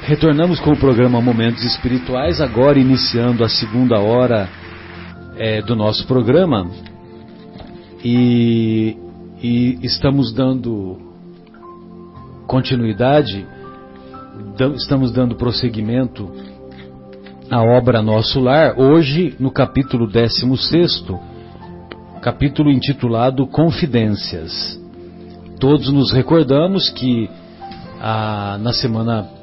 Retornamos com o programa Momentos Espirituais, agora iniciando a segunda hora do nosso programa e estamos dando continuidade, estamos dando prosseguimento à obra Nosso Lar, hoje no capítulo 16º, capítulo intitulado Confidências. Todos nos recordamos que na semana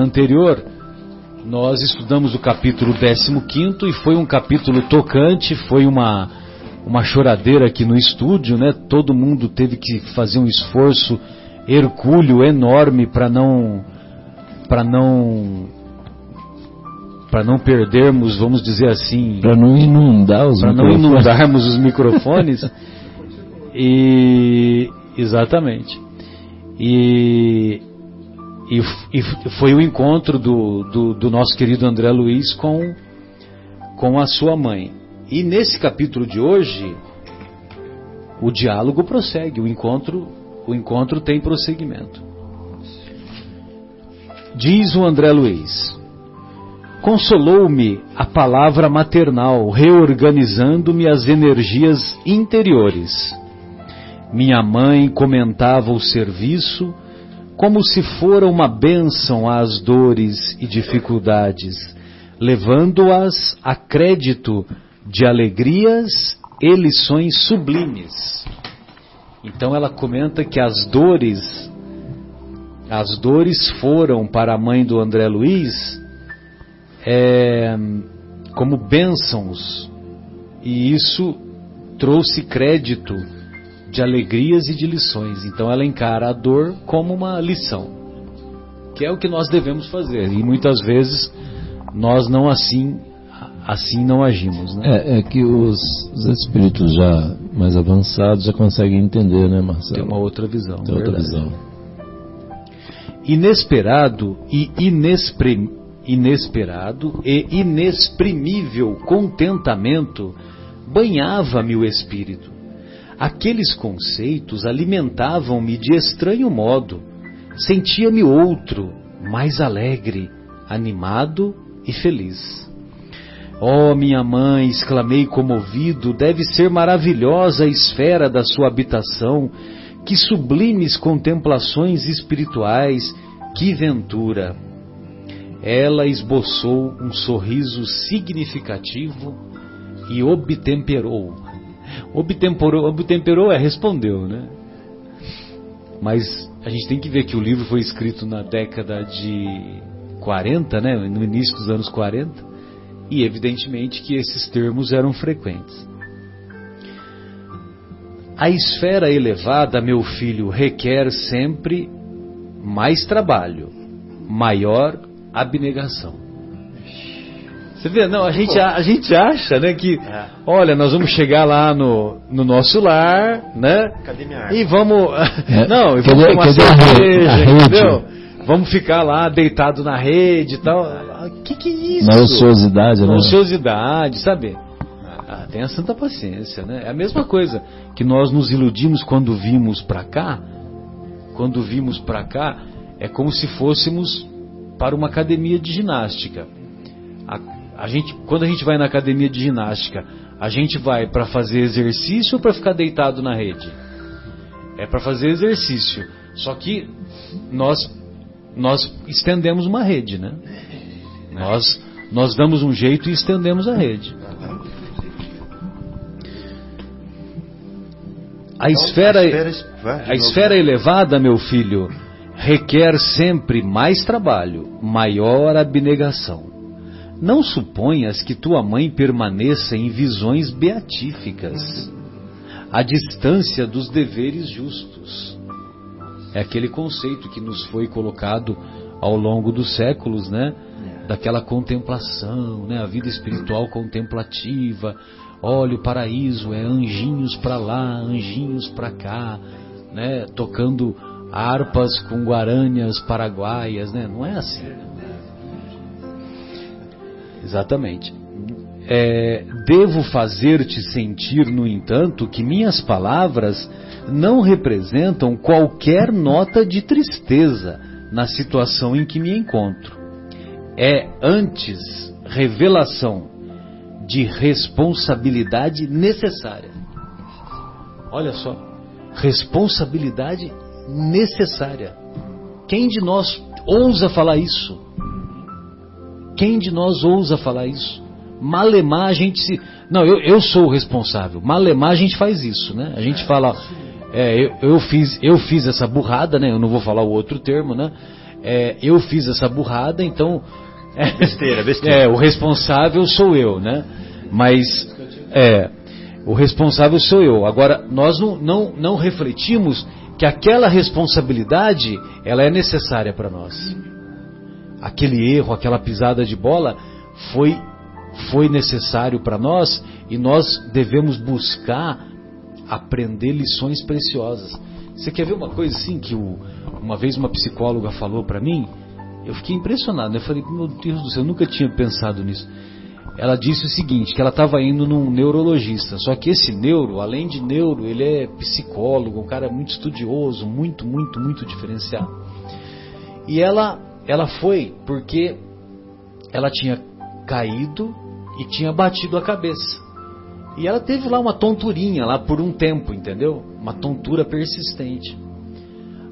anterior nós estudamos o capítulo 15º e foi um capítulo tocante, foi uma choradeira aqui no estúdio, né? Todo mundo teve que fazer um esforço hercúleo enorme para não perdermos, vamos dizer assim, para não inundarmos os microfones. Exatamente. E foi o encontro do nosso querido André Luiz com a sua mãe. E nesse capítulo de hoje, o diálogo prossegue, o encontro tem prosseguimento. Diz o André Luiz: consolou-me a palavra maternal, reorganizando-me as energias interiores. Minha mãe comentava o serviço como se fora uma bênção às dores e dificuldades, levando-as a crédito de alegrias e lições sublimes. Então ela comenta que as dores foram para a mãe do André Luiz como bênçãos, e isso trouxe crédito de alegrias e de lições. Então ela encara a dor como uma lição, que é o que nós devemos fazer, e muitas vezes nós não assim não agimos, né? É que os espíritos já mais avançados já conseguem entender, né, Marcelo? Tem uma outra visão. Tem outra visão. Inesperado e inexprimível contentamento banhava-me o espírito. Aqueles conceitos alimentavam-me de estranho modo. Sentia-me outro, mais alegre, animado e feliz. Oh, minha mãe, exclamei comovido, deve ser maravilhosa a esfera da sua habitação, que sublimes contemplações espirituais, que ventura! Ela esboçou um sorriso significativo e obtemperou, respondeu, né? Mas a gente tem que ver que o livro foi escrito na década de 40, né? No início dos anos 40, e evidentemente que esses termos eram frequentes. A esfera elevada, meu filho, requer sempre mais trabalho, maior abnegação. Você vê, não, a gente acha, né, que, olha, nós vamos chegar lá no nosso lar, né? Cadê minha arma? E vamos, e vamos tomar cerveja, entendeu? Vamos ficar lá deitado na rede e tal. Que é isso? Na ociosidade, né? Na ociosidade, sabe? Tenha santa paciência, né? É a mesma coisa que nós nos iludimos quando vimos para cá. Quando vimos para cá, é como se fôssemos para uma academia de ginástica. Quando a gente vai na academia de ginástica, a gente vai para fazer exercício ou para ficar deitado na rede? É para fazer exercício. Só que nós estendemos uma rede, né? Nós damos um jeito e estendemos a rede. A esfera elevada, meu filho, requer sempre mais trabalho, maior abnegação. Não suponhas que tua mãe permaneça em visões beatíficas, à distância dos deveres justos. É aquele conceito que nos foi colocado ao longo dos séculos, né? Daquela contemplação, né? A vida espiritual contemplativa. Olha, o paraíso é anjinhos para lá, anjinhos para cá, né? Tocando harpas com guaranias paraguaias, né? Não é assim. Exatamente. Devo fazer-te sentir, no entanto, que minhas palavras não representam qualquer nota de tristeza, na situação em que me encontro. É antes revelação de responsabilidade necessária. Olha só, responsabilidade necessária. Quem de nós ousa falar isso? Quem de nós ousa falar isso? Malemar a gente se... Não, eu sou o responsável. Malemar a gente faz isso, né? A gente fala... eu fiz essa burrada, né? Eu não vou falar o outro termo, né? Eu fiz essa burrada, então... Besteira. O responsável sou eu, né? Mas... o responsável sou eu. Agora, nós não refletimos que aquela responsabilidade, ela é necessária para nós. Aquele erro, aquela pisada de bola foi necessário para nós, e nós devemos buscar aprender lições preciosas. Você quer ver uma coisa assim que uma vez uma psicóloga falou para mim? Eu fiquei impressionado, né? Eu falei, meu Deus do céu, eu nunca tinha pensado nisso. Ela disse o seguinte, que ela estava indo num neurologista, só que esse neuro, além de neuro, ele é psicólogo, um cara muito estudioso, muito, muito, muito diferenciado. E ela foi porque ela tinha caído e tinha batido a cabeça. E ela teve lá uma tonturinha lá por um tempo, entendeu? Uma tontura persistente.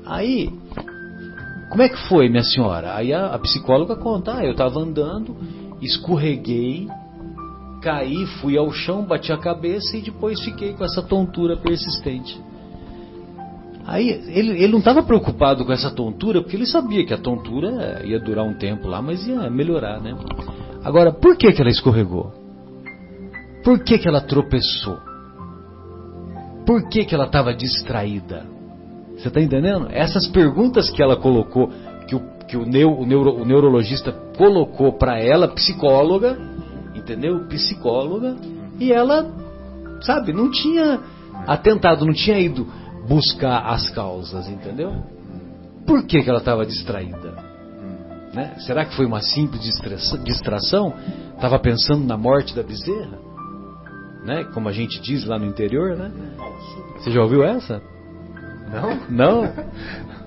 Aí, como é que foi, minha senhora? Aí a psicóloga conta, eu estava andando, escorreguei, caí, fui ao chão, bati a cabeça e depois fiquei com essa tontura persistente. Aí ele não estava preocupado com essa tontura, porque ele sabia que a tontura ia durar um tempo lá, mas ia melhorar, né? Agora, por que ela escorregou? Por que ela tropeçou? Por que ela estava distraída? Você está entendendo? Essas perguntas que ela colocou, que o neurologista colocou para ela, psicóloga, entendeu? Psicóloga, e ela, sabe, não tinha atentado, não tinha ido buscar as causas, entendeu? Por que ela estava distraída? Né? Será que foi uma simples distração? Estava pensando na morte da bezerra? Né? Como a gente diz lá no interior, né? Você já ouviu essa? Não?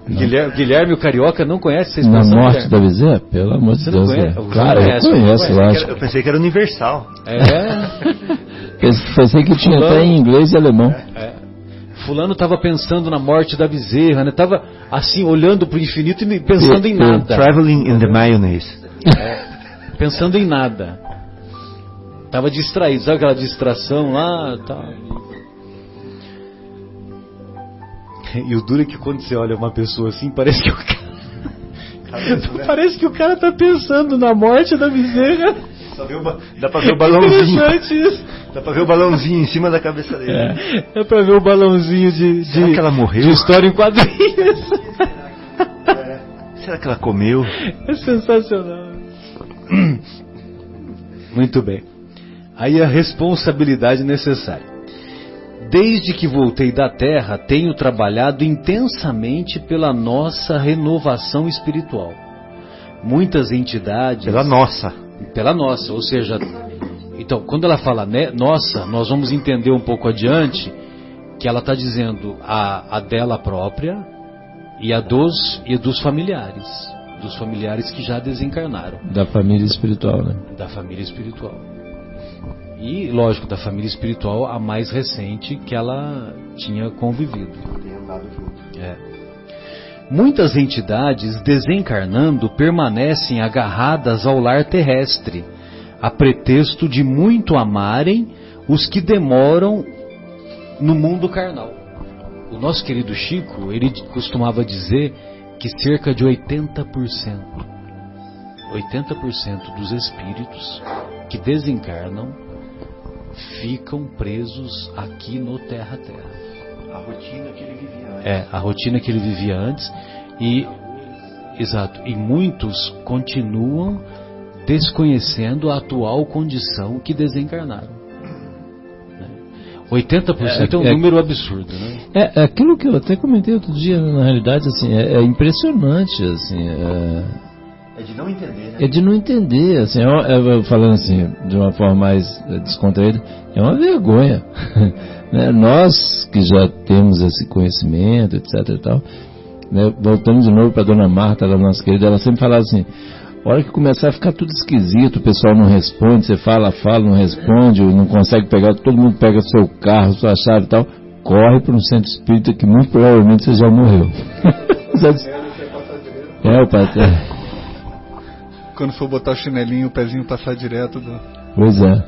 Guilherme, o carioca, não conhece essa expressão? Na morte da bezerra? Pelo amor de Deus. Claro, eu conheço, lógico. Eu pensei que era universal. Pensei que tinha até em inglês e alemão. Fulano estava pensando na morte da bezerra, né? Estava assim, olhando para o infinito e pensando em nada. Traveling in the mayonnaise. Pensando em nada. Estava distraído, sabe aquela distração lá? Tá. E o duro é que quando você olha uma pessoa assim, parece que o cara... parece que o cara está pensando na morte da bezerra. Dá pra ver o balãozinho. Dá pra ver o balãozinho em cima da cabeça dele. Dá pra ver o balãozinho Será que ela morreu? De história em quadrinhos. Será que ela comeu? É sensacional. Muito bem. Aí a responsabilidade necessária. Desde que voltei da Terra, tenho trabalhado intensamente pela nossa renovação espiritual. Muitas entidades... Pela nossa, ou seja... Então, quando ela fala nossa, nós vamos entender um pouco adiante que ela está dizendo a dela própria e dos familiares. Dos familiares que já desencarnaram. Da família espiritual, né? Da família espiritual. E, lógico, da família espiritual, a mais recente que ela tinha convivido. Muitas entidades, desencarnando, permanecem agarradas ao lar terrestre, a pretexto de muito amarem os que demoram no mundo carnal. O nosso querido Chico, ele costumava dizer que cerca de 80% dos espíritos que desencarnam ficam presos aqui no terra-terra. A rotina que ele vivia antes. A rotina que ele vivia antes. Exato. E muitos continuam desconhecendo a atual condição que desencarnaram. 80% é um número absurdo, né? Aquilo que eu até comentei outro dia, na realidade, assim, é impressionante, assim. É de não entender, né? É de não entender, assim, falando assim, de uma forma mais descontraída, é uma vergonha. Né? Nós que já temos esse conhecimento, etc e tal, né? Voltando de novo para Dona Marta, da nossa querida, ela sempre falava assim: a hora que começar a ficar tudo esquisito, o pessoal não responde, você fala, não responde, não consegue pegar, todo mundo pega seu carro, sua chave e tal, corre para um centro espírita que muito provavelmente você já morreu. O pai. Quando for botar o chinelinho, o pezinho passar direto do... Pois é.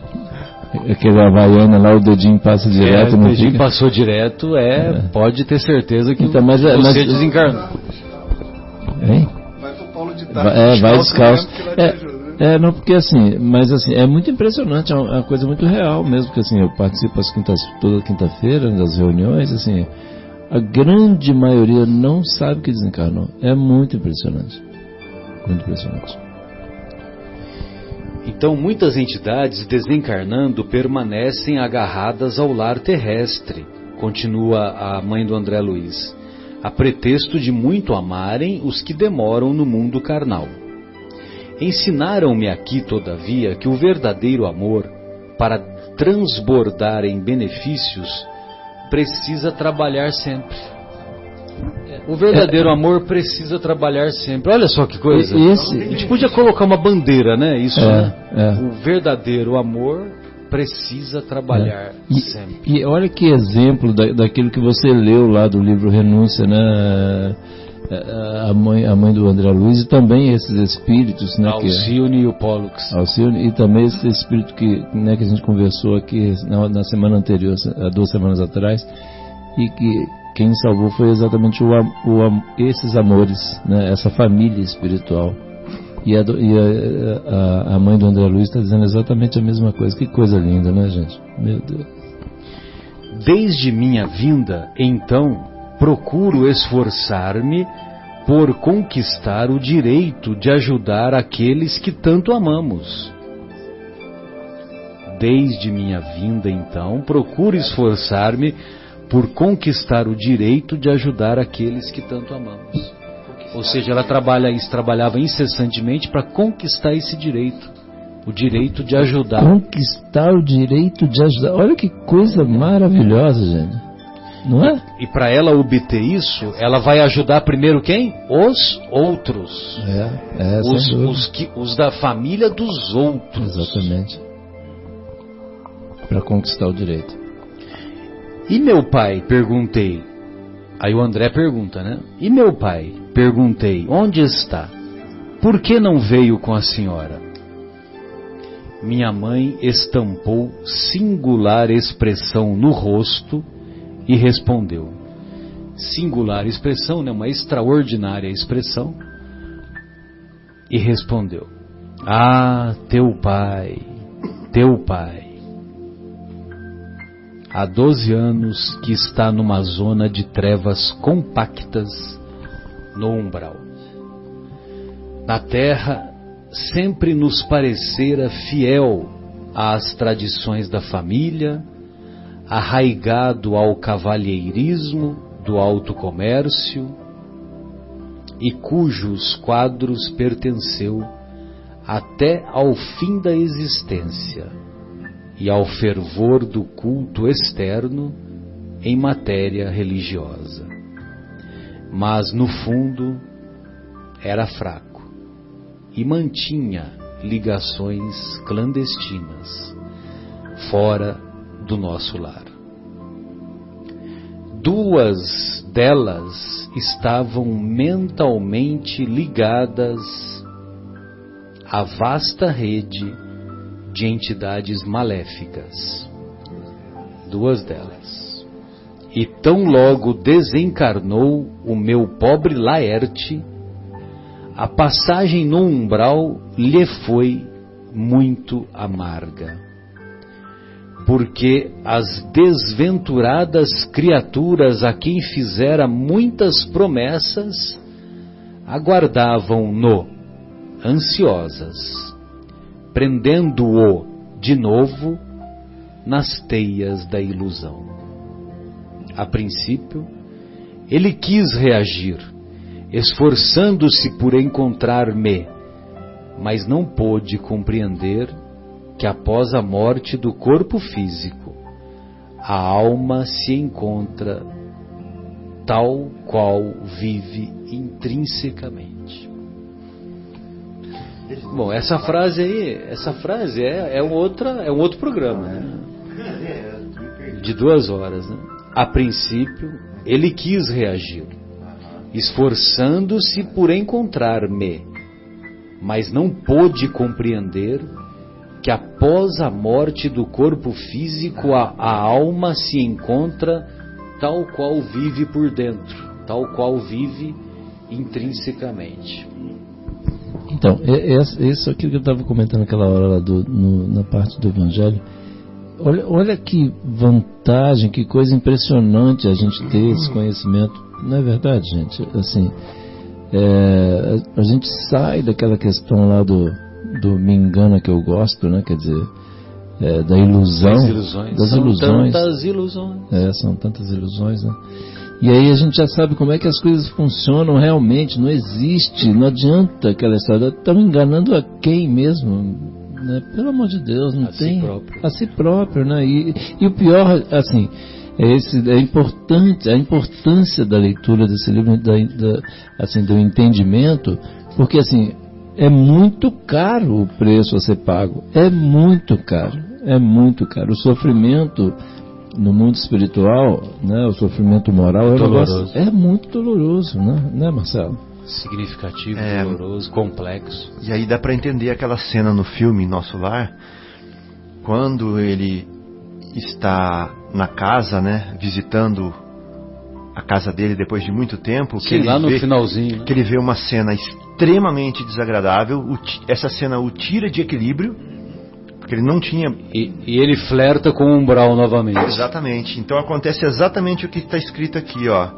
Aquela havaiana lá, o dedinho passa direto. O dedinho passou direto, pode ter certeza que então, você desencarnou. Hein? Vai pro Paulo de Tarso. Vai descalço. Não, porque assim, mas assim, é muito impressionante, é uma coisa muito real mesmo, porque assim, eu participo toda quinta-feira das reuniões, assim, a grande maioria não sabe que desencarnou. É muito impressionante. Muito impressionante. Então, muitas entidades desencarnando permanecem agarradas ao lar terrestre, continua a mãe do André Luiz, a pretexto de muito amarem os que demoram no mundo carnal. Ensinaram-me aqui, todavia, que o verdadeiro amor, para transbordar em benefícios, precisa trabalhar sempre. O verdadeiro amor precisa trabalhar sempre. Olha só que coisa. A gente podia colocar uma bandeira, né? Isso, né? O verdadeiro amor precisa trabalhar sempre. E olha que exemplo daquilo que você leu lá do livro Renúncia, né? A mãe do André Luiz, e também esses espíritos, né? Alcione e o Pollux. Alcione, e também esse espírito que a gente conversou aqui na semana anterior, há 2 semanas atrás, e que quem salvou foi exatamente esses amores, né? Essa família espiritual. E a mãe do André Luiz está dizendo exatamente a mesma coisa. Que coisa linda, né, gente? Meu Deus. Desde minha vinda, então, procuro esforçar-me por conquistar o direito de ajudar aqueles que tanto amamos. Desde minha vinda, então, procuro esforçar-me por conquistar o direito de ajudar aqueles que tanto amamos. Ou seja, ela trabalhava incessantemente para conquistar esse direito, o direito de ajudar. Conquistar o direito de ajudar. Olha que coisa maravilhosa, gente. Não é? E para ela obter isso, ela vai ajudar primeiro quem? Os outros. Os da família dos outros. Exatamente. Para conquistar o direito. E meu pai? Perguntei. Aí o André pergunta, né? E meu pai? Perguntei. Onde está? Por que não veio com a senhora? Minha mãe estampou singular expressão no rosto e respondeu. Singular expressão, né? Uma extraordinária expressão. E respondeu. Ah, teu pai. Há 12 anos que está numa zona de trevas compactas no umbral. Na terra sempre nos parecera fiel às tradições da família, arraigado ao cavalheirismo do alto comércio, e cujos quadros pertenceu até ao fim da existência e ao fervor do culto externo em matéria religiosa. Mas no fundo era fraco e mantinha ligações clandestinas fora do nosso lar. 2 delas estavam mentalmente ligadas à vasta rede de entidades maléficas. 2 delas. E tão logo desencarnou o meu pobre Laerte, a passagem no umbral lhe foi muito amarga, porque as desventuradas criaturas a quem fizera muitas promessas aguardavam-no, ansiosas, prendendo-o de novo nas teias da ilusão. A princípio, ele quis reagir, esforçando-se por encontrar-me, mas não pôde compreender que após a morte do corpo físico, a alma se encontra tal qual vive intrinsecamente. Bom, essa frase é um outro programa, né? De 2 horas, né? A princípio, ele quis reagir, esforçando-se por encontrar-me, mas não pôde compreender que após a morte do corpo físico, a alma se encontra tal qual vive por dentro, tal qual vive intrinsecamente. Então, isso aqui que eu estava comentando naquela hora lá na parte do Evangelho. Olha que vantagem, que coisa impressionante a gente ter esse conhecimento. Não é verdade, gente? Assim, a gente sai daquela questão lá do me engana que eu gosto, né? Quer dizer, da ilusão. Das ilusões. São tantas ilusões. São tantas ilusões, né? E aí a gente já sabe como é que as coisas funcionam realmente. Não existe, não adianta aquela história. Estão enganando a quem mesmo? Né? Pelo amor de Deus, não tem. A si próprio, né? E o pior, assim, é importante, a importância da leitura desse livro, assim, do entendimento, porque assim, é muito caro o preço a ser pago. É muito caro. O sofrimento no mundo espiritual, né, o sofrimento moral é muito doloroso, né, Marcelo? Significativo, doloroso, complexo. E aí dá para entender aquela cena no filme Nosso Lar, quando ele está na casa, né, visitando a casa dele depois de muito tempo, que ele lá no finalzinho, né? Que ele vê uma cena extremamente desagradável. Essa cena o tira de equilíbrio, porque ele não tinha... E ele flerta com o umbral novamente. Exatamente. Então acontece exatamente o que está escrito aqui, ó.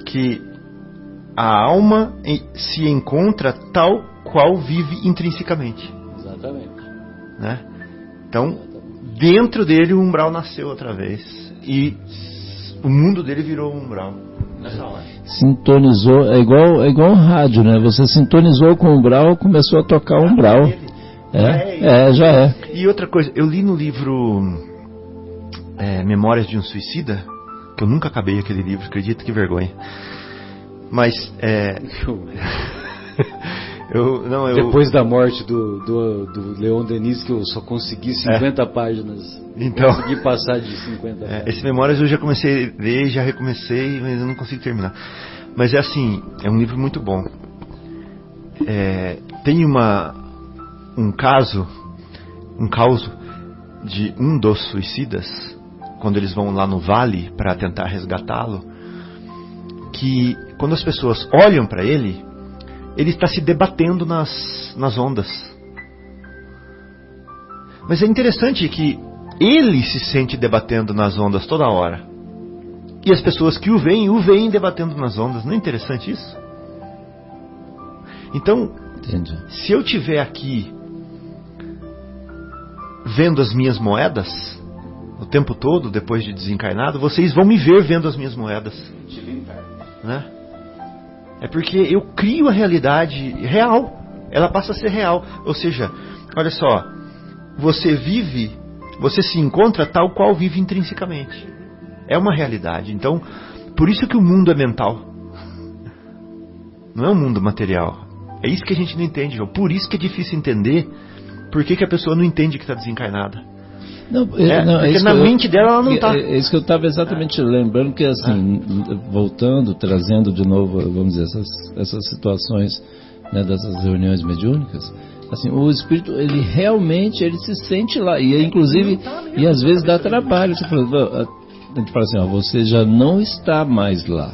Que a alma se encontra tal qual vive intrinsecamente. Exatamente. Né? Então, dentro dele o umbral nasceu outra vez. E o mundo dele virou um umbral. Nessa hora. Sintonizou, é igual um rádio, né? Você sintonizou com o umbral, começou a tocar o umbral. Já é. E outra coisa, eu li no livro Memórias de um Suicida, que eu nunca acabei aquele livro, acredito, que vergonha. Mas depois da morte do Leon Denis, que eu só consegui 50 páginas. Então, consegui passar de 50 páginas. Esse Memórias eu já comecei a ler, já recomecei, mas eu não consigo terminar. Mas é assim, é um livro muito bom. Tem um caso de um dos suicidas, quando eles vão lá no vale para tentar resgatá-lo, que quando as pessoas olham para ele está se debatendo nas ondas. Mas é interessante que ele se sente debatendo nas ondas toda hora. E as pessoas que o veem debatendo nas ondas. Não é interessante isso? Então, entendi. Se eu estiver aqui vendo as minhas moedas o tempo todo, depois de desencarnado, vocês vão me ver vendo as minhas moedas. Né? É porque eu crio a realidade real. Ela passa a ser real. Ou seja, olha só, você se encontra tal qual vive intrinsecamente. É uma realidade. Então, por isso que o mundo é mental. Não é um mundo material. É isso que a gente não entende, João. Por isso que é difícil entender por que a pessoa não entende que está desencarnada. Porque na mente dela ela não está. É isso que eu estava exatamente lembrando, que assim, voltando, trazendo de novo, vamos dizer, essas situações, né, dessas reuniões mediúnicas, assim, o espírito, ele realmente se sente lá, e inclusive, e às vezes dá trabalho. A gente fala assim, você já não está mais lá.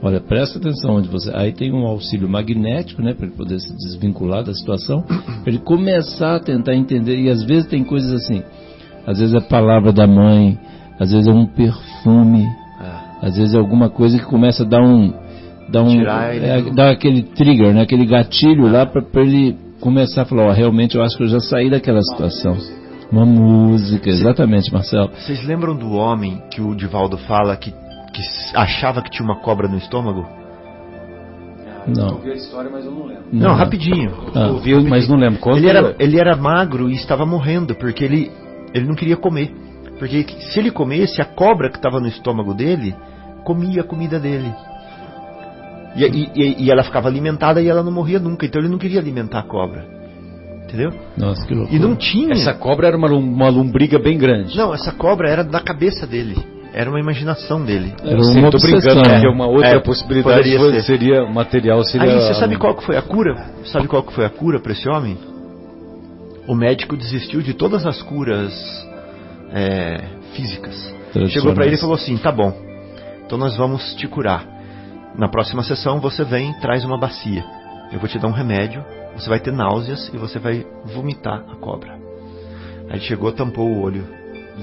Olha, presta atenção onde você... Aí tem um auxílio magnético, né, para ele poder se desvincular da situação, para ele começar a tentar entender. E às vezes tem coisas assim, às vezes é a palavra da mãe, às vezes é um perfume, às vezes é alguma coisa que começa a dar aquele trigger, né, aquele gatilho lá para ele começar a falar, realmente eu acho que eu já saí daquela situação. Uma música, exatamente, Marcelo. Vocês lembram do homem que o Divaldo fala que achava que tinha uma cobra no estômago? Não. Eu ouvi a história, mas eu não lembro. Não, rapidinho. Ouvi, mas não lembro. Ele era magro e estava morrendo, porque ele não queria comer. Porque se ele comesse, a cobra que estava no estômago dele comia a comida dele. E ela ficava alimentada e ela não morria nunca. Então ele não queria alimentar a cobra. Entendeu? Nossa, que loucura. E não tinha... Essa cobra era uma lombriga bem grande. Não, essa cobra era da cabeça dele. Era uma imaginação dele. Era uma tô brincando, obsessão. porque uma outra possibilidade seria material. Aí você sabe qual que foi a cura? Sabe qual que foi a cura para esse homem? O médico desistiu de todas as curas físicas. Chegou para ele e falou assim: tá bom, então nós vamos te curar. Na próxima sessão você vem e traz uma bacia. Eu vou te dar um remédio, você vai ter náuseas e você vai vomitar a cobra. Aí chegou, tampou o olho,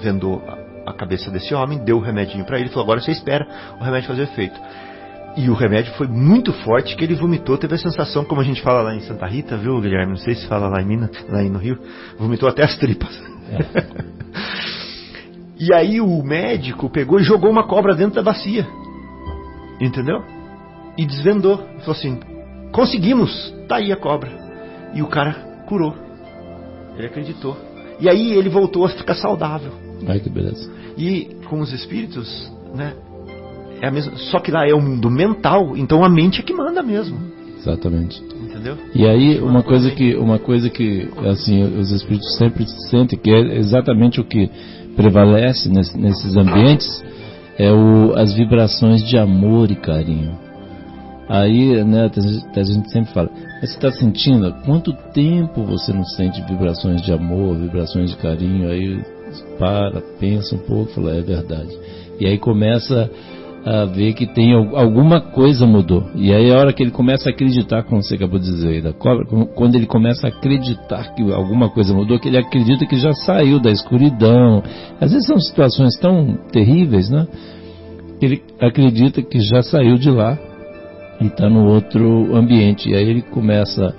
vendou a cabeça desse homem, deu o remedinho para ele, falou: agora você espera o remédio fazer efeito. E o remédio foi muito forte, que ele vomitou, teve a sensação, como a gente fala lá em Santa Rita, viu, Guilherme? Não sei se fala lá em Minas, lá no Rio, vomitou até as tripas. E aí o médico pegou e jogou uma cobra dentro da bacia, entendeu? E desvendou, falou assim: conseguimos, tá aí a cobra. E o cara curou, ele acreditou. E aí ele voltou a ficar saudável. Ai, que beleza. E com os espíritos, né? É a mesma, só que lá é o mundo mental, então a mente é que manda mesmo. Exatamente. Entendeu? E aí uma coisa que assim, os espíritos sempre sentem, que é exatamente o que prevalece nesses ambientes, é as vibrações de amor e carinho. Aí, né, a gente sempre fala: mas você está sentindo? Há quanto tempo você não sente vibrações de amor, vibrações de carinho? Aí pensa um pouco, fala: é verdade. E aí começa a ver que tem alguma coisa mudou. E aí a hora que ele começa a acreditar, como você acabou de dizer aí da cobra, quando ele começa a acreditar que alguma coisa mudou, que ele acredita que já saiu da escuridão. Às vezes são situações tão terríveis, né? Ele acredita que já saiu de lá e está no outro ambiente. E aí ele começa,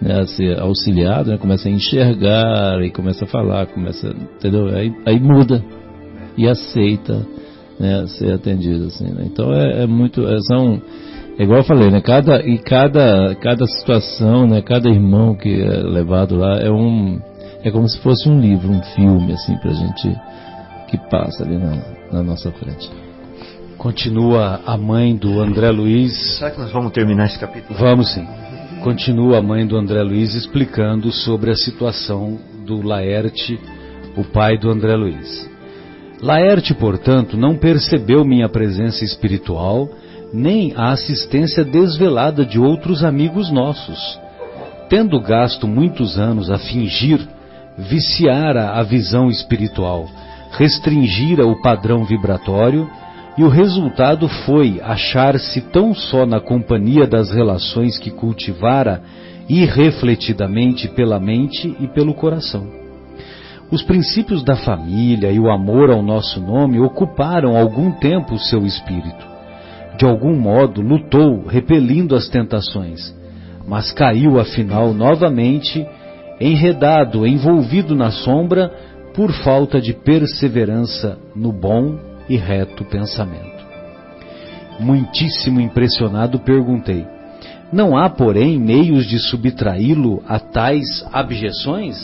né, a ser auxiliado, né, começa a enxergar e começa a falar, entendeu? Aí muda e aceita, né, ser atendido, assim, né? Então é muito, igual eu falei, né, cada situação, né, cada irmão que é levado lá é como se fosse um livro, um filme, assim, pra gente, que passa ali na nossa frente. Continua a mãe do André Luiz. Será que nós vamos terminar esse capítulo? Vamos sim. Continua a mãe do André Luiz explicando sobre a situação do Laerte, o pai do André Luiz. Laerte, portanto, não percebeu minha presença espiritual, nem a assistência desvelada de outros amigos nossos. Tendo gasto muitos anos a fingir, viciara a visão espiritual, restringira o padrão vibratório, e o resultado foi achar-se tão só na companhia das relações que cultivara irrefletidamente pela mente e pelo coração. Os princípios da família e o amor ao nosso nome ocuparam algum tempo o seu espírito. De algum modo lutou, repelindo as tentações, mas caiu afinal novamente, enredado, envolvido na sombra, por falta de perseverança no bom e reto pensamento. Muitíssimo impressionado, perguntei: não há, porém, meios de subtraí-lo a tais abjeções?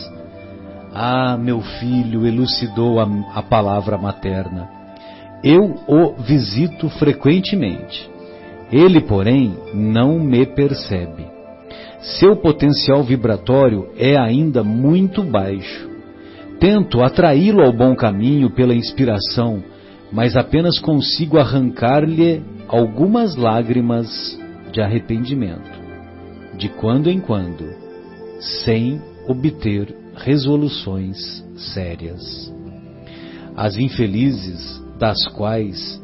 Ah, meu filho, elucidou a palavra materna, eu o visito frequentemente. Ele, porém, não me percebe. Seu potencial vibratório é ainda muito baixo. Tento atraí-lo ao bom caminho pela inspiração, mas apenas consigo arrancar-lhe algumas lágrimas de arrependimento, de quando em quando, sem obter resoluções sérias. As infelizes, das quais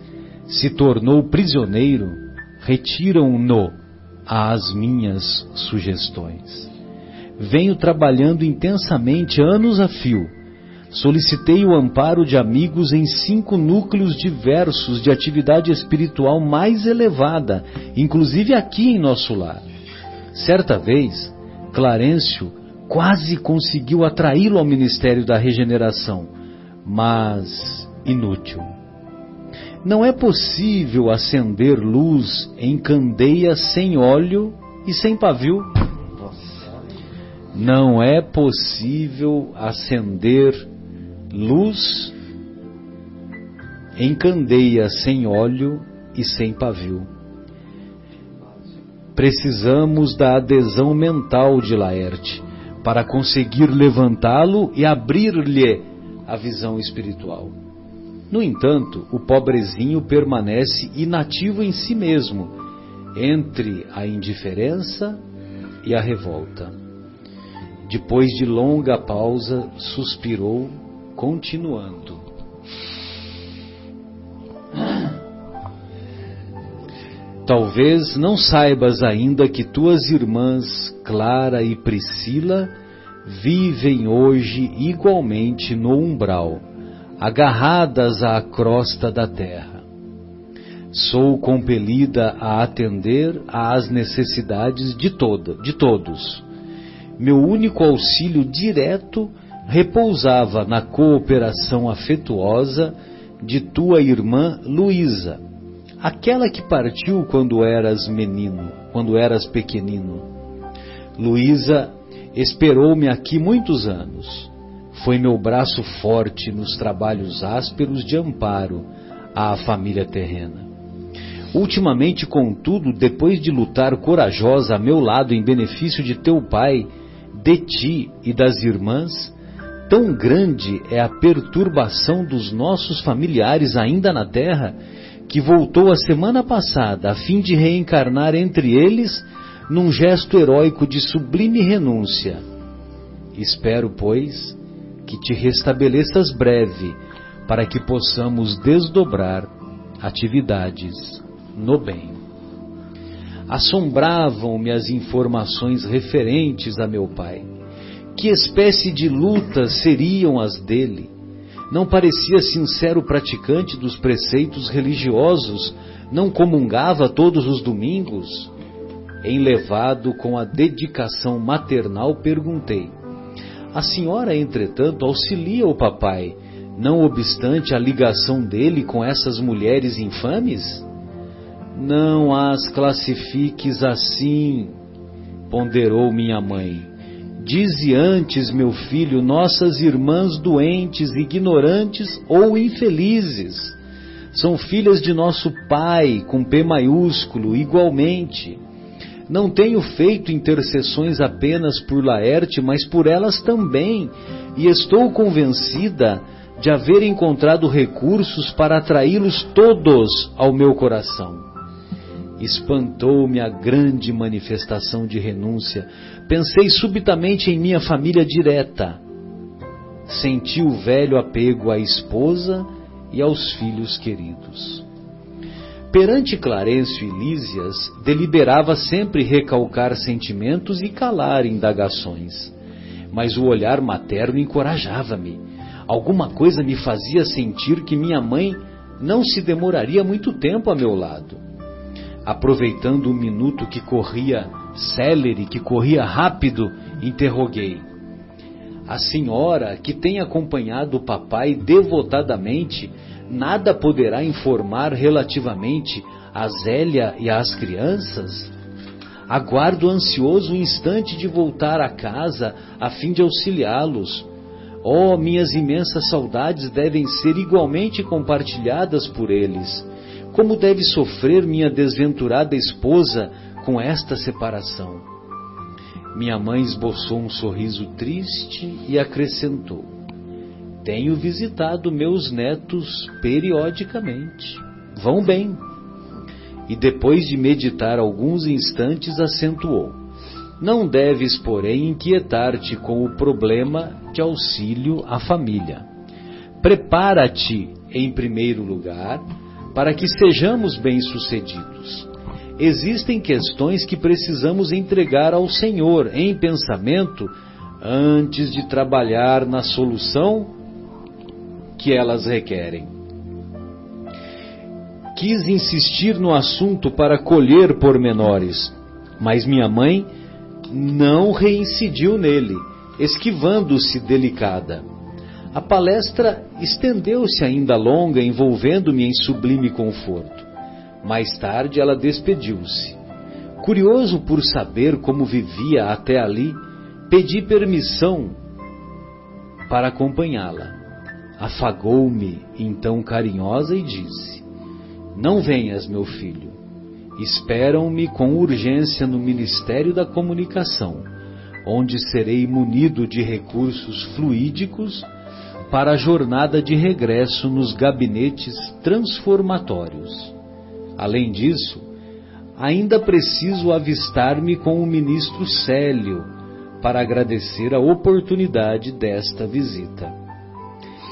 se tornou prisioneiro, retiram-no às minhas sugestões. Venho trabalhando intensamente anos a fio. Solicitei o amparo de amigos em 5 núcleos diversos de atividade espiritual mais elevada, inclusive aqui em nosso lar. Certa vez, Clarencio quase conseguiu atraí-lo ao Ministério da Regeneração, mas inútil. Não é possível acender luz em candeia sem óleo e sem pavio. Não é possível acender luz em candeia sem óleo e sem pavio. Precisamos da adesão mental de Laerte para conseguir levantá-lo e abrir-lhe a visão espiritual. No entanto, o pobrezinho permanece inativo em si mesmo, entre a indiferença e a revolta. Depois de longa pausa, suspirou, continuando: talvez não saibas ainda que tuas irmãs Clara e Priscila vivem hoje igualmente no umbral, agarradas à crosta da terra. Sou compelida a atender às necessidades de todos. Meu único auxílio direto repousava na cooperação afetuosa de tua irmã Luísa, aquela que partiu quando eras pequenino. Luísa esperou-me aqui muitos anos. Foi meu braço forte nos trabalhos ásperos de amparo à família terrena. Ultimamente, contudo, depois de lutar corajosa a meu lado em benefício de teu pai, de ti e das irmãs, tão grande é a perturbação dos nossos familiares ainda na terra, que voltou a semana passada a fim de reencarnar entre eles num gesto heróico de sublime renúncia. Espero, pois, que te restabeleças breve, para que possamos desdobrar atividades no bem. Assombravam-me as informações referentes a meu pai. Que espécie de lutas seriam as dele? Não parecia sincero praticante dos preceitos religiosos, não comungava todos os domingos? Enlevado com a dedicação maternal, perguntei: a senhora, entretanto, auxilia o papai, não obstante a ligação dele com essas mulheres infames? Não as classifiques assim, ponderou minha mãe. Dize antes, meu filho, nossas irmãs doentes, ignorantes ou infelizes. São filhas de nosso pai, com P maiúsculo, igualmente. Não tenho feito intercessões apenas por Laerte, mas por elas também, e estou convencida de haver encontrado recursos para atraí-los todos ao meu coração. Espantou-me a grande manifestação de renúncia. Pensei subitamente em minha família direta. Senti o velho apego à esposa e aos filhos queridos. Perante Clarencio e Lísias, deliberava sempre recalcar sentimentos e calar indagações. Mas o olhar materno encorajava-me. Alguma coisa me fazia sentir que minha mãe não se demoraria muito tempo a meu lado. Aproveitando o minuto que corria célere, que corria rápido, interroguei: a senhora, que tem acompanhado o papai devotadamente, nada poderá informar relativamente a Zélia e às crianças? Aguardo ansioso o instante de voltar a casa a fim de auxiliá-los. Oh, minhas imensas saudades devem ser igualmente compartilhadas por eles. Como deve sofrer minha desventurada esposa com esta separação? Minha mãe esboçou um sorriso triste e acrescentou: tenho visitado meus netos periodicamente. Vão bem. E depois de meditar alguns instantes, acentuou: não deves, porém, inquietar-te com o problema de auxílio à família. Prepara-te, em primeiro lugar, para que sejamos bem-sucedidos. Existem questões que precisamos entregar ao Senhor em pensamento antes de trabalhar na solução que elas requerem. Quis insistir no assunto para colher pormenores, mas minha mãe não reincidiu nele, esquivando-se delicada. A palestra estendeu-se ainda longa, envolvendo-me em sublime conforto. Mais tarde ela despediu-se. Curioso por saber como vivia até ali, pedi permissão para acompanhá-la. Afagou-me, então carinhosa, e disse: Não venhas, meu filho. Esperam-me com urgência no Ministério da Comunicação, onde serei munido de recursos fluídicos para a jornada de regresso nos gabinetes transformatórios. Além disso, ainda preciso avistar-me com o ministro Célio para agradecer a oportunidade desta visita.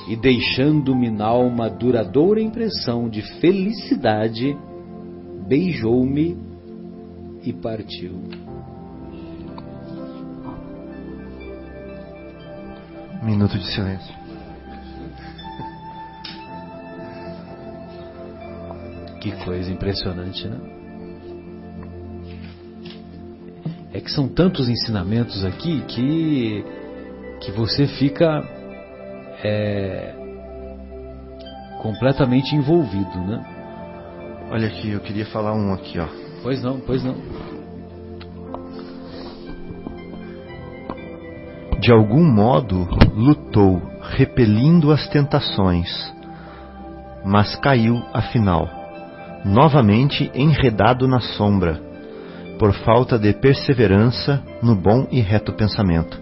E deixando-me n'alma duradoura impressão de felicidade, beijou-me e partiu. Minuto de silêncio. Que coisa impressionante, né? É que são tantos ensinamentos aqui que você fica completamente envolvido, né? Olha aqui, eu queria falar um aqui, ó. Pois não. De algum modo lutou, repelindo as tentações, mas caiu afinal, novamente enredado na sombra, por falta de perseverança no bom e reto pensamento.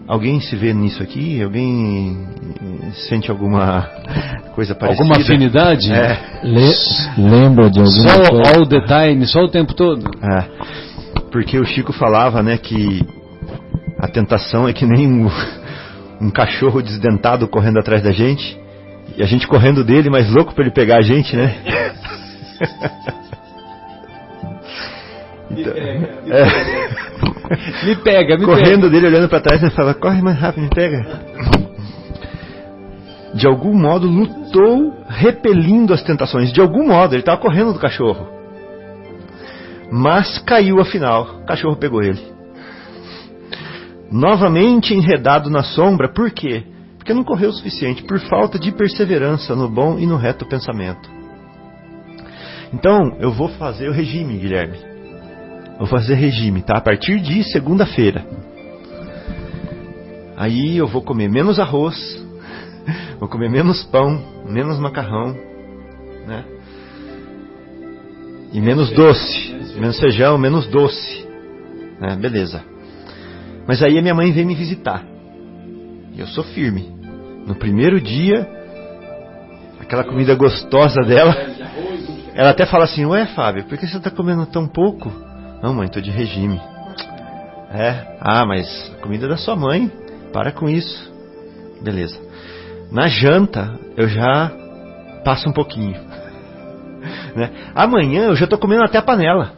Alguém se vê nisso aqui? Alguém sente alguma coisa parecida? Alguma afinidade? Lembra de alguma coisa? Só all the time, só o tempo todo? Porque o Chico falava, né, que a tentação é que nem um cachorro desdentado correndo atrás da gente, e a gente correndo dele, mas louco para ele pegar a gente, né? Então, me pega. Correndo dele, olhando para trás, ele fala: corre mais rápido, me pega. De algum modo lutou, repelindo as tentações. De algum modo, ele estava correndo do cachorro, mas caiu afinal. O cachorro pegou ele. Novamente enredado na sombra. Por quê? Porque não correu o suficiente, por falta de perseverança no bom e no reto pensamento. Então, eu vou fazer o regime, Guilherme. Vou fazer regime, tá? A partir de segunda-feira. Aí eu vou comer menos arroz, vou comer menos pão, menos macarrão, né? E menos doce, menos feijão, menos doce, né? Beleza. Mas aí a minha mãe vem me visitar. E eu sou firme. No primeiro dia, aquela comida gostosa dela, ela até fala assim: ué, Fábio, por que você está comendo tão pouco? Não, mãe, estou de regime. Mas a comida é da sua mãe, para com isso. Beleza. Na janta, eu já passo um pouquinho, né? Amanhã eu já estou comendo até a panela,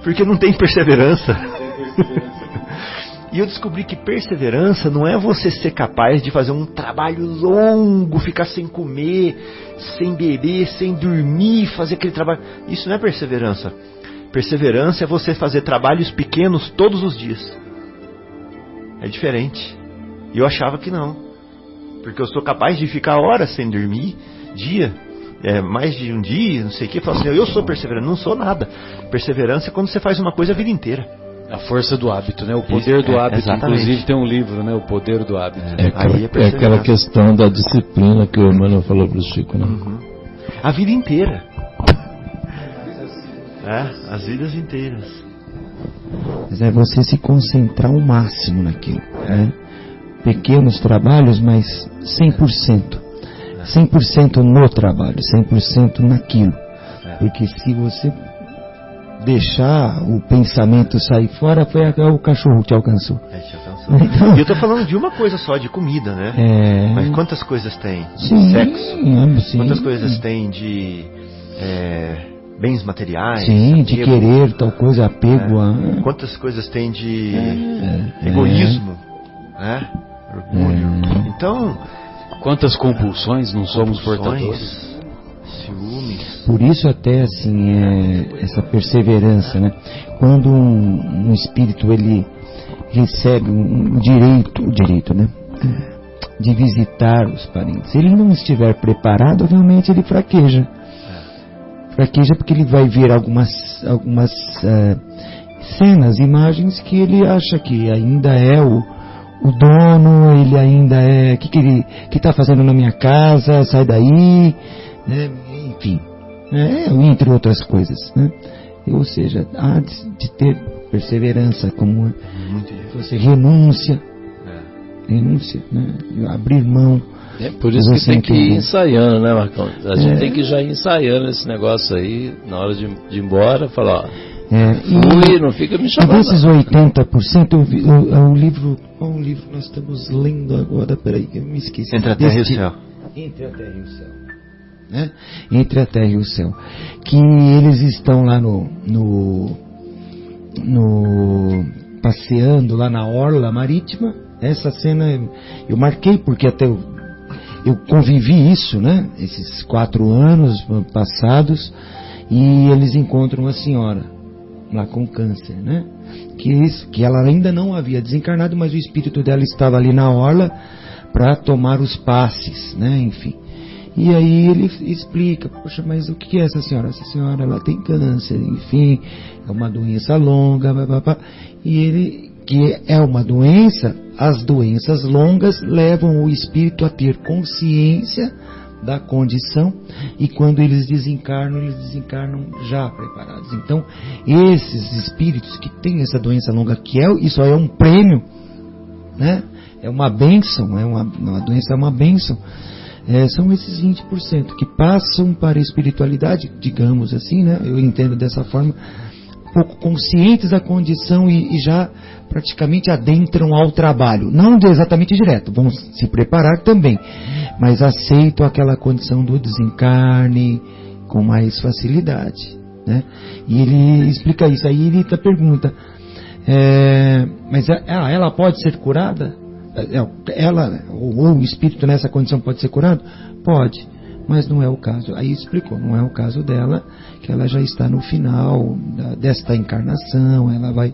porque não tem perseverança. E eu descobri que perseverança não é você ser capaz de fazer um trabalho longo, ficar sem comer, sem beber, sem dormir, fazer aquele trabalho. Isso não é perseverança. Perseverança é você fazer trabalhos pequenos todos os dias. É diferente. E eu achava que não. Porque eu sou capaz de ficar horas sem dormir, mais de um dia, não sei o que. Eu falo assim: eu sou perseverante. Não sou nada. Perseverança é quando você faz uma coisa a vida inteira. A força do hábito, né? O poder do hábito. Exatamente. Inclusive tem um livro, né? O poder do hábito. É aquela questão da disciplina que o Emmanuel falou para o Chico, né? A vida inteira. As vidas inteiras. Mas é você se concentrar ao máximo naquilo, né? Pequenos trabalhos, mas 100%. 100% no trabalho, 100% naquilo. Porque se você deixar o pensamento sair fora, foi o cachorro que te alcançou. Então, e eu estou falando de uma coisa só, de comida, né? Mas quantas coisas tem de sexo? Quantas coisas tem de bens materiais? Sim, de querer tal coisa, apego a... Quantas coisas tem de egoísmo, né? Orgulho. Então, quantas compulsões não somos portadores? Ciúmes. Por isso até assim essa perseverança, né? Quando um espírito ele recebe o direito, né? De visitar os parentes, se ele não estiver preparado, realmente ele fraqueja. Fraqueja porque ele vai ver algumas cenas, imagens que ele acha que ainda é o dono, ele ainda é... O que está fazendo na minha casa? Sai daí, né? Enfim, entre outras coisas, né? Ou seja, há de ter perseverança, como você renúncia, né? Abrir mão. É por isso que tem que ir ensaiando, né, Marcão? A gente tem que já ir ensaiando esse negócio aí, na hora de ir embora, falar, ó, fui, não fica me chamando. Desses 80%, o livro, qual o livro nós estamos lendo agora? Peraí, eu me esqueci. Entre a Terra e o Céu. Entre a Terra e o Céu. Né? Entre a Terra e o Céu. Que eles estão lá no passeando lá na orla marítima. Essa cena eu marquei porque até eu convivi isso, né? Esses 4 anos passados, e eles encontram uma senhora lá com câncer, né? Que ela ainda não havia desencarnado, mas o espírito dela estava ali na orla para tomar os passes, né? Enfim. E aí ele explica, poxa, mas o que é essa senhora? Essa senhora, ela tem câncer, enfim, é uma doença longa, e ele, que é uma doença, as doenças longas levam o espírito a ter consciência da condição, e quando eles desencarnam já preparados. Então, esses espíritos que têm essa doença longa, isso é um prêmio, né? É uma bênção, uma doença é uma bênção. São esses 20% que passam para a espiritualidade, digamos assim, né? Eu entendo dessa forma, um pouco conscientes da condição e já praticamente adentram ao trabalho. Não exatamente direto, vão se preparar também, mas aceitam aquela condição do desencarne com mais facilidade, né? E ele explica isso, aí ele pergunta, mas ela pode ser curada? Ela ou o espírito nessa condição pode ser curado? Pode, mas não é o caso. Aí explicou, não é o caso dela, que ela já está no final desta encarnação, ela vai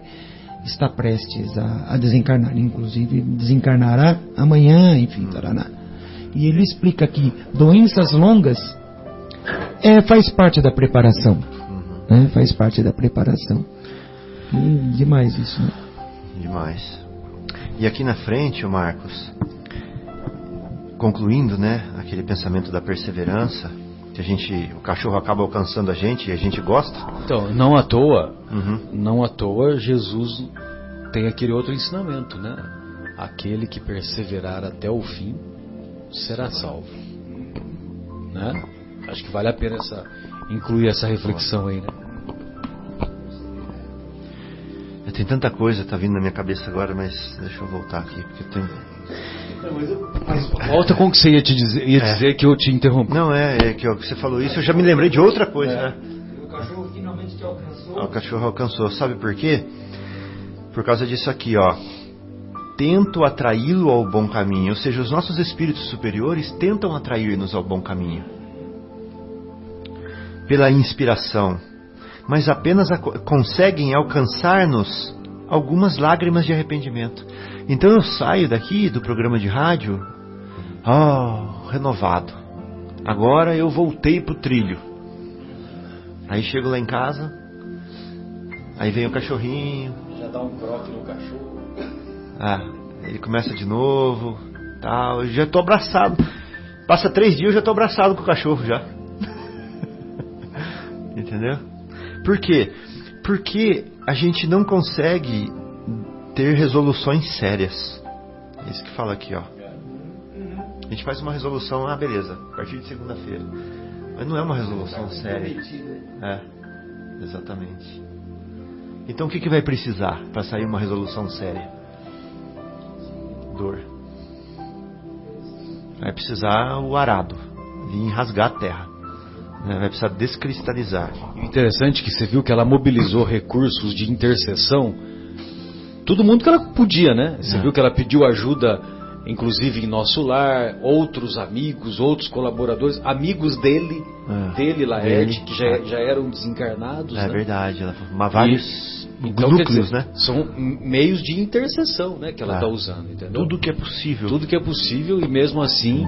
estar prestes a desencarnar, inclusive desencarnará amanhã, enfim, taraná. E ele explica que doenças longas faz parte da preparação, né? Faz parte da preparação. E demais isso, né? Demais. E aqui na frente, o Marcos, concluindo, né, aquele pensamento da perseverança, que o cachorro acaba alcançando a gente e a gente gosta. Então, não à toa Jesus tem aquele outro ensinamento, né? Aquele que perseverar até o fim será salvo, né? Acho que vale a pena incluir essa reflexão aí, né? Tem tanta coisa tá vindo na minha cabeça agora, mas deixa eu voltar aqui, porque eu tenho... Mas volta com o que você ia dizer que eu te interrompi. Não, que você falou isso, eu já me lembrei de outra coisa, né? O cachorro finalmente te alcançou. O cachorro alcançou, sabe por quê? Por causa disso aqui, ó. Tento atraí-lo ao bom caminho, ou seja, os nossos espíritos superiores tentam atrair-nos ao bom caminho. Pela inspiração. Mas apenas conseguem alcançar-nos algumas lágrimas de arrependimento. Então eu saio daqui do programa de rádio, renovado. Agora eu voltei pro trilho. Aí chego lá em casa, aí vem o cachorrinho. Já dá um croque no cachorro. Ele começa de novo, tal. Eu já tô abraçado. Passa 3 dias eu já tô abraçado com o cachorro já. Entendeu? Por quê? Porque a gente não consegue ter resoluções sérias. É isso que fala aqui, ó. A gente faz uma resolução, beleza, a partir de segunda-feira. Mas não é uma resolução séria. Exatamente. Então o que vai precisar para sair uma resolução séria? Dor. Vai precisar o arado vir rasgar a terra. Vai precisar descristalizar. Interessante que você viu que ela mobilizou recursos de intercessão. Todo mundo que ela podia, né? Você viu que ela pediu ajuda, inclusive em Nosso Lar, outros amigos, outros colaboradores, amigos dele, Laerte, que já eram desencarnados. É, né? Verdade, ela falou, vários núcleos, né? São meios de intercessão, né, que ela está usando, entendeu? Tudo que é possível. Tudo que é possível, e mesmo assim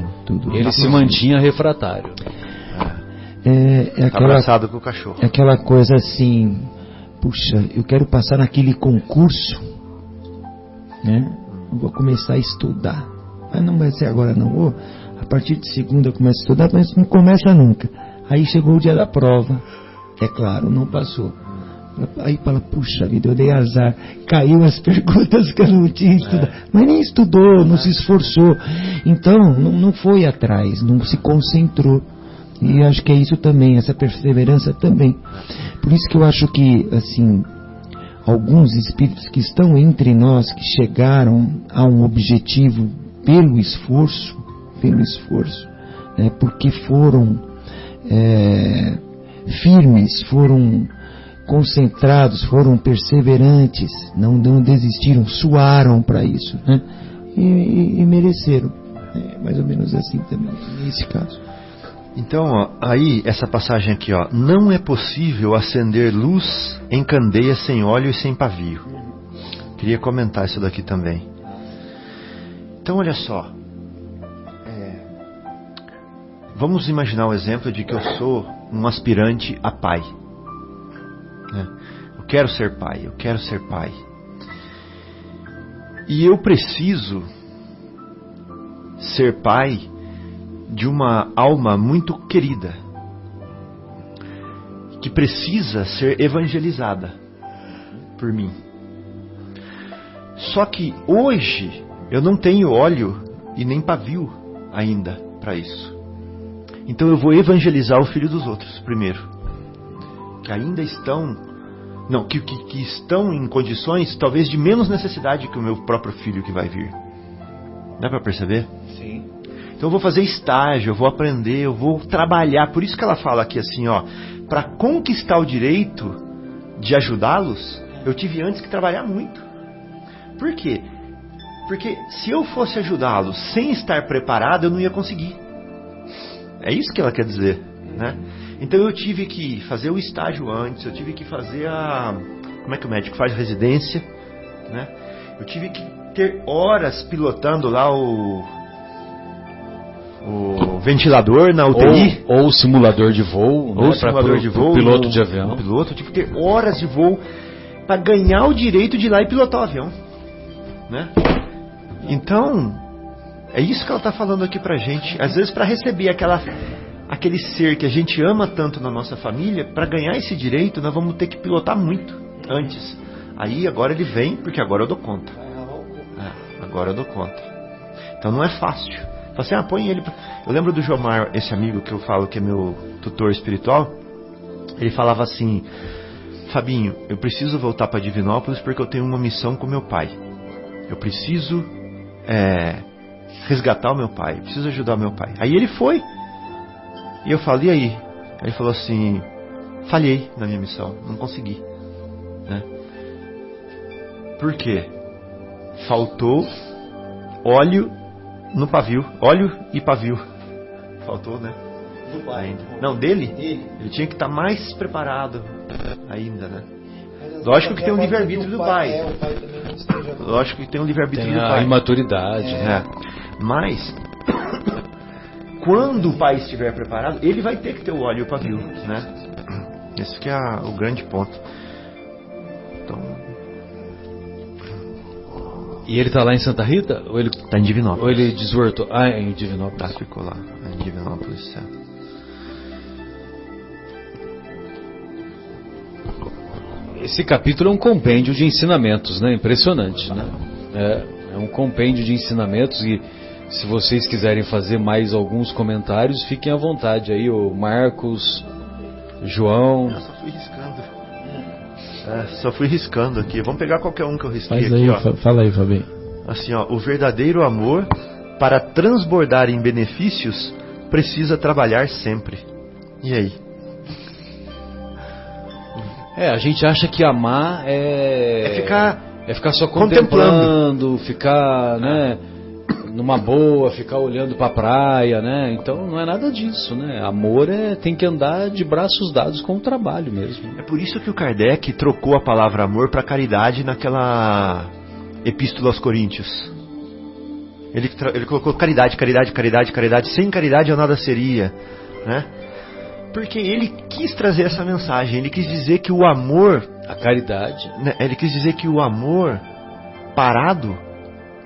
ele se mantinha refratário. Abraçado com o cachorro. É aquela coisa assim, puxa, eu quero passar naquele concurso, né? Vou começar a estudar. Mas não vai ser agora não. A partir de segunda começa a estudar, mas não começa nunca. Aí chegou o dia da prova. É claro, não passou. Aí fala, puxa vida, eu dei azar. Caiu as perguntas que eu não tinha estudado. Mas nem estudou, não se esforçou. Então, não foi atrás, não se concentrou. E acho que é isso também, essa perseverança também. Por isso que eu acho que, assim, alguns espíritos que estão entre nós, que chegaram a um objetivo pelo esforço, né, porque foram firmes, foram concentrados, foram perseverantes, não desistiram, suaram para isso, né, e mereceram. Mais ou menos assim também, nesse caso. Então, ó, aí, essa passagem aqui, ó, não é possível acender luz em candeia sem óleo e sem pavio. Queria comentar isso daqui também. Então, olha só. Vamos imaginar o exemplo de que eu sou um aspirante a pai. Eu quero ser pai. E eu preciso ser pai de uma alma muito querida, que precisa ser evangelizada por mim. Só que hoje eu não tenho óleo e nem pavio ainda para isso. Então eu vou evangelizar o filho dos outros primeiro, que ainda estão, que estão em condições talvez de menos necessidade que o meu próprio filho que vai vir. Dá para perceber? Sim. Então eu vou fazer estágio, eu vou aprender, eu vou trabalhar. Por isso que ela fala aqui assim, ó, para conquistar o direito de ajudá-los, eu tive antes que trabalhar muito. Por quê? Porque se eu fosse ajudá-los sem estar preparado, eu não ia conseguir. É isso que ela quer dizer, né? Então eu tive que fazer o estágio antes, eu tive que fazer como é que o médico faz residência, né? Eu tive que ter horas pilotando lá o ventilador na UTI. Ou o simulador de voo. Ou simulador de voo. Piloto de avião. Piloto, eu tive que ter horas de voo para ganhar o direito de ir lá e pilotar o avião, né? Então, é isso que ela está falando aqui pra gente. Às vezes para receber aquele ser que a gente ama tanto na nossa família, para ganhar esse direito, nós vamos ter que pilotar muito antes. Aí agora ele vem, porque agora eu dou conta. Agora eu dou conta. Então não é fácil. Fala assim, põe ele. Eu lembro do Jomar, esse amigo que eu falo que é meu tutor espiritual. Ele falava assim: Fabinho, eu preciso voltar para Divinópolis porque eu tenho uma missão com meu pai. Eu preciso resgatar o meu pai. Eu preciso ajudar o meu pai. Aí ele foi. E eu falei, e aí? Aí ele falou assim: falhei na minha missão, não consegui, né? Por quê? Faltou óleo no pavio. Óleo e pavio. Faltou, né? Do pai. Ainda. Não, dele? Ele tinha que estar mais preparado ainda, né? Lógico que tem um livre-arbítrio do pai. Lógico que tem um livre-arbítrio do pai. Tem a imaturidade. Mas, quando o pai estiver preparado, ele vai ter que ter o óleo e o pavio, né? Esse que é o grande ponto. Então... E ele está lá em Santa Rita? Ou ele está em Divinópolis? Ou ele desvortou? Em Divinópolis. Ficou lá, em Divinópolis, certo. Esse capítulo é um compêndio de ensinamentos, né? Impressionante, né? É um compêndio de ensinamentos e se vocês quiserem fazer mais alguns comentários, fiquem à vontade aí, o Marcos, João. Eu só fui riscando. Só fui riscando aqui. Vamos pegar qualquer um que eu risquei. Faz aqui, aí, ó. Fala aí, Fabinho. Assim, ó, o verdadeiro amor, para transbordar em benefícios, precisa trabalhar sempre. E aí? A gente acha que amar é ficar só contemplando, ficar, né, numa boa, ficar olhando pra praia, né? Então não é nada disso, né? Amor tem que andar de braços dados com o trabalho mesmo. É por isso que o Kardec trocou a palavra amor para caridade naquela Epístola aos Coríntios. Ele colocou caridade. Sem caridade eu nada seria, né? Porque ele quis trazer essa mensagem. Ele quis dizer que o amor, a caridade, né? Ele quis dizer que o amor parado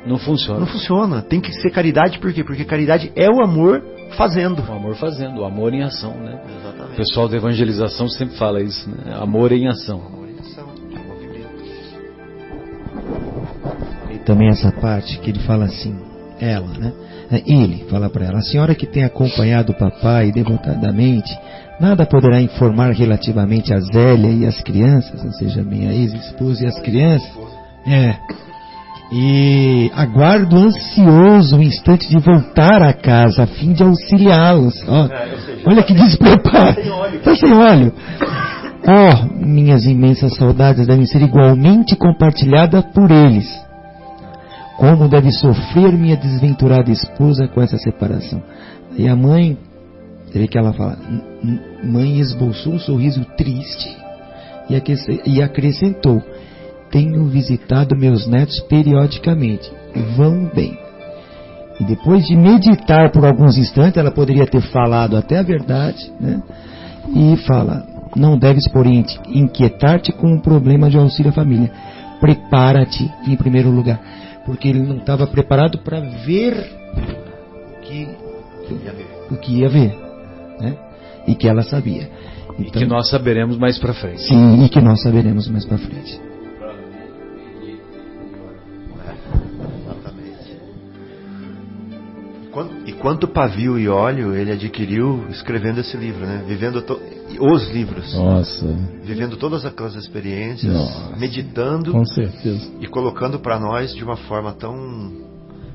Não funciona. Não funciona. Tem que ser caridade, por quê? Porque caridade é o amor fazendo. O amor fazendo, o amor em ação, né? Exatamente. O pessoal da evangelização sempre fala isso, né? Amor em ação. Amor em ação, movimento. E também essa parte que ele fala assim, ela, né? Ele fala para ela: a senhora que tem acompanhado o papai devotadamente, nada poderá informar relativamente a Zélia e as crianças, ou seja, minha ex-esposa e as crianças? E aguardo ansioso o instante de voltar a casa a fim de auxiliá-los. Olha que despreparo. Está sem óleo. Minhas imensas saudades devem ser igualmente compartilhadas por eles. Como deve sofrer minha desventurada esposa com essa separação? E a mãe, você vê que ela fala, mãe esboçou um sorriso triste e acrescentou: tenho visitado meus netos periodicamente, vão bem. E depois de meditar por alguns instantes, ela poderia ter falado até a verdade, né? E fala: não deves, porém, inquietar-te com o problema de auxílio à família. Prepara-te em primeiro lugar. Porque ele não estava preparado para ver o que ia ver, né? E que ela sabia. Então, e que nós saberemos mais para frente. Sim, e que nós saberemos mais para frente. E quanto pavio e óleo ele adquiriu escrevendo esse livro, né? Vivendo os livros. Nossa. Vivendo todas aquelas experiências, Nossa. meditando. Com certeza. E colocando para nós de uma forma tão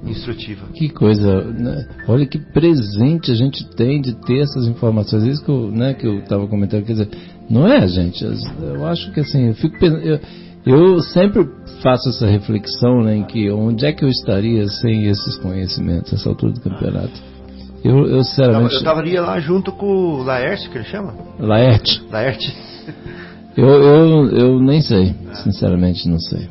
instrutiva. Que coisa, né? Olha que presente a gente tem de ter essas informações. Isso que eu estava comentando, quer dizer, não é, gente? Eu acho que assim, eu fico pensando, eu sempre faço essa reflexão, né, em que onde é que eu estaria sem esses conhecimentos, essa altura do campeonato. Eu sinceramente... Eu estaria lá junto com o Laerte, que ele chama? Laerte. Eu nem sei, sinceramente não sei.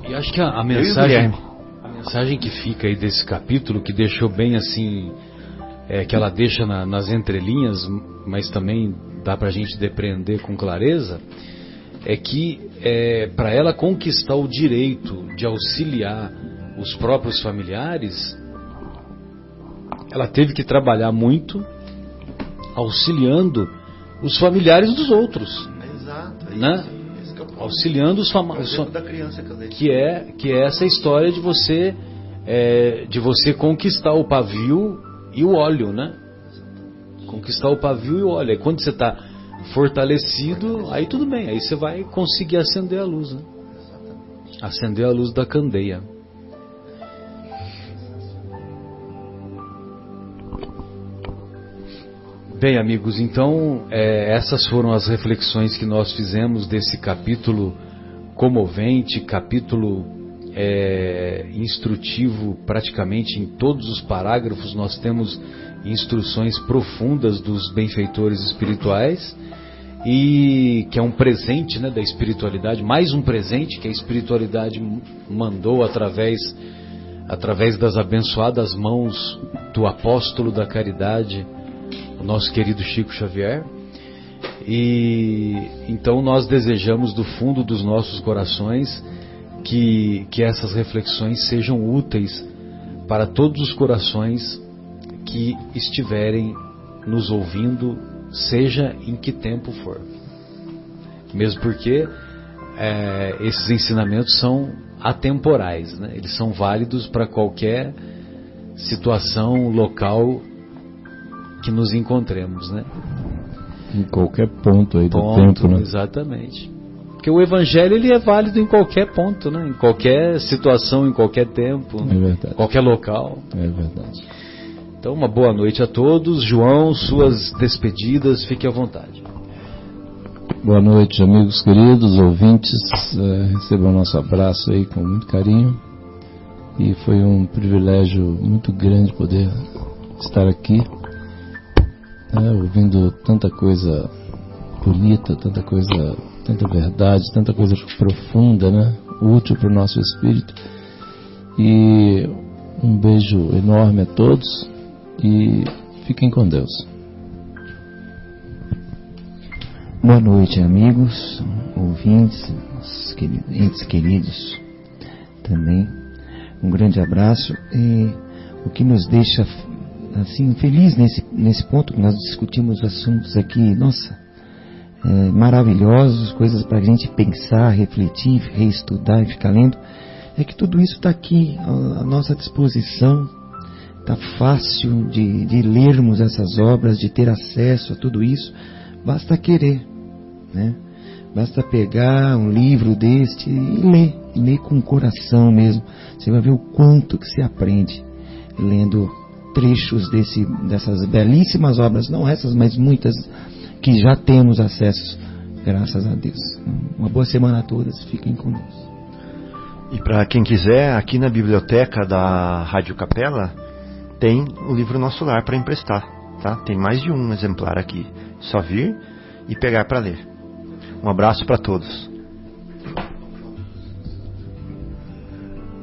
E acho que a mensagem que fica aí desse capítulo, que deixou bem assim, que ela deixa nas entrelinhas, mas também dá pra gente depreender com clareza, é que para ela conquistar o direito de auxiliar os próprios familiares, ela teve que trabalhar muito auxiliando os familiares dos outros. Exato. Né? Auxiliando os familiares. Que é essa história de você conquistar o pavio e o óleo, né? Conquistar o pavio e o óleo. E quando você está fortalecido, aí tudo bem, aí você vai conseguir acender a luz, né? Acender a luz da candeia. Bem, amigos, então essas foram as reflexões que nós fizemos desse capítulo comovente, capítulo instrutivo praticamente em todos os parágrafos. Nós temos instruções profundas dos benfeitores espirituais, e que é um presente, né, da espiritualidade, mais um presente que a espiritualidade mandou através das abençoadas mãos do apóstolo da caridade, o nosso querido Chico Xavier. E então nós desejamos do fundo dos nossos corações que essas reflexões sejam úteis para todos os corações que estiverem nos ouvindo, seja em que tempo for. Mesmo porque esses ensinamentos são atemporais, né? Eles são válidos para qualquer situação local que nos encontremos, né? Em qualquer ponto aí do tempo, né? Exatamente. Porque o Evangelho ele é válido em qualquer ponto, né? Em qualquer situação, em qualquer tempo, é verdade. Qualquer local. É verdade. Então, uma boa noite a todos. João, suas despedidas, fique à vontade. Boa noite, amigos queridos, ouvintes. Recebam nosso abraço aí com muito carinho. E foi um privilégio muito grande poder estar aqui, ouvindo tanta coisa bonita, tanta verdade, tanta coisa profunda, né? Útil para o nosso espírito. E um beijo enorme a todos. E fiquem com Deus. Boa noite, amigos, ouvintes, entes queridos também. Um grande abraço. E o que nos deixa assim feliz nesse ponto que nós discutimos assuntos aqui, nossa, maravilhosos, coisas para a gente pensar, refletir, reestudar e ficar lendo, é que tudo isso está aqui à nossa disposição. Está fácil de lermos essas obras, de ter acesso a tudo isso. Basta querer, né? Basta pegar um livro deste e ler com o coração mesmo. Você vai ver o quanto que se aprende lendo trechos dessas belíssimas obras, não essas, mas muitas que já temos acesso, graças a Deus. Uma boa semana a todas, fiquem conosco. E para quem quiser, aqui na biblioteca da Rádio Capela tem o livro Nosso Lar para emprestar, tá? Tem mais de um exemplar aqui, só vir e pegar para ler. Um abraço para todos.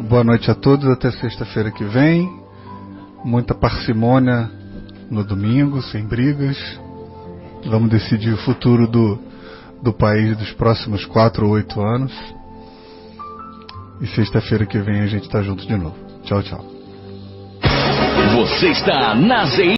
Boa noite a todos, até sexta-feira que vem. Muita parcimônia no domingo, sem brigas. Vamos decidir o futuro do país dos próximos 4 ou 8 anos. E sexta-feira que vem a gente está junto de novo. Tchau, tchau. Você está na ZI.